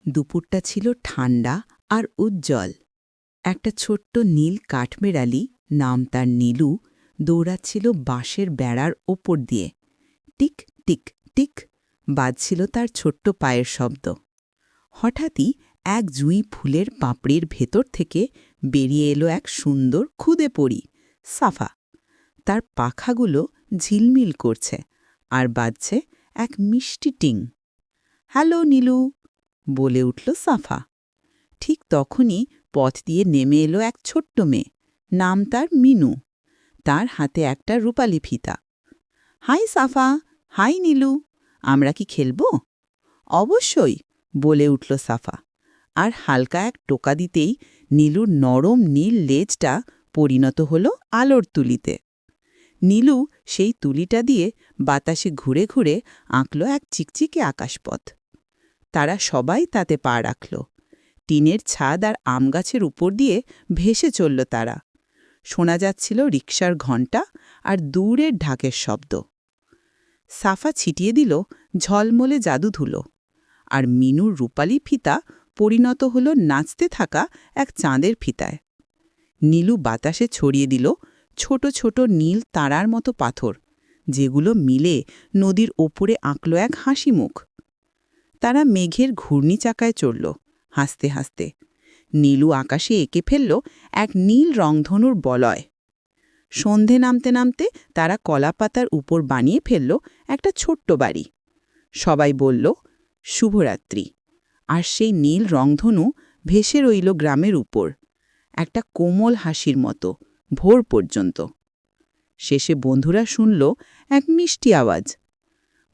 দুপুরটা ছিল ঠান্ডা আর উজ্জ্বল। একটা ছোট্ট নীল কাঠবেড়ালি, নাম তার নীলু, দৌড়াচ্ছিল বাঁশের বেড়ার ওপর দিয়ে। টিক টিক টিক বাজছিল তার ছোট্ট পায়ের শব্দ। হঠাৎই এক জুঁই ফুলের পাপড়ির ভেতর থেকে বেরিয়ে এলো এক সুন্দর খুদে পরী, সাফা। তার পাখাগুলো ঝিলমিল করছে আর বাজছে এক মিষ্টি টিং। হ্যালো নীলু, বলে উঠল সাফা। ঠিক তখনই পথ দিয়ে নেমে এলো এক ছোট্ট মেয়ে, নাম তার মিনু। তার হাতে একটা রূপালি ফিতা। হাই সাফা, হাই নীলু, আমরা কি খেলব? অবশ্যই, বলে উঠল সাফা। আর হালকা এক টোকা দিতেই নীলুর নরম নীল লেজটা পরিণত হল আলোর তুলিতে। নীলু সেই তুলিটা দিয়ে বাতাসে ঘুরে ঘুরে আঁকল এক চিকচিকে আকাশপথ। তারা সবাই তাতে পা রাখল। টিনের ছাদ আর আমগাছের উপর দিয়ে ভেসে চলল তারা। শোনা যাচ্ছিল রিকশার ঘণ্টা আর দূরের ঢাকের শব্দ। সাফা ছিটিয়ে দিল ঝলমলে জাদুধুলো, আর মিনুর রূপালি ফিতা পরিণত হল নাচতে থাকা এক চাঁদের ফিতায়। নীলু বাতাসে ছড়িয়ে দিল ছোট ছোট নীল তারার মতো পাথর, যেগুলো মিলে নদীর ওপরে আঁকল এক হাসি মুখ। তারা মেঘের ঘূর্ণি চাকায় চড়ল, হাসতে হাসতে। নীলু আকাশে এঁকে ফেলল এক নীল রংধনুর বলয়। সন্ধে নামতে নামতে তারা কলাপাতার উপর বানিয়ে ফেলল একটা ছোট্ট বাড়ি। সবাই বলল শুভরাত্রি। আর সেই নীল রংধনু ভেসে রইল গ্রামের উপর, একটা কোমল হাসির মতো, ভোর পর্যন্ত। শেষে বন্ধুরা শুনল এক মিষ্টি আওয়াজ।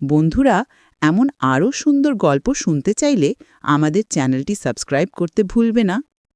বন্ধুরা, এমন আরও সুন্দর গল্প শুনতে চাইলে আমাদের চ্যানেলটি সাবস্ক্রাইব করতে ভুলবে না।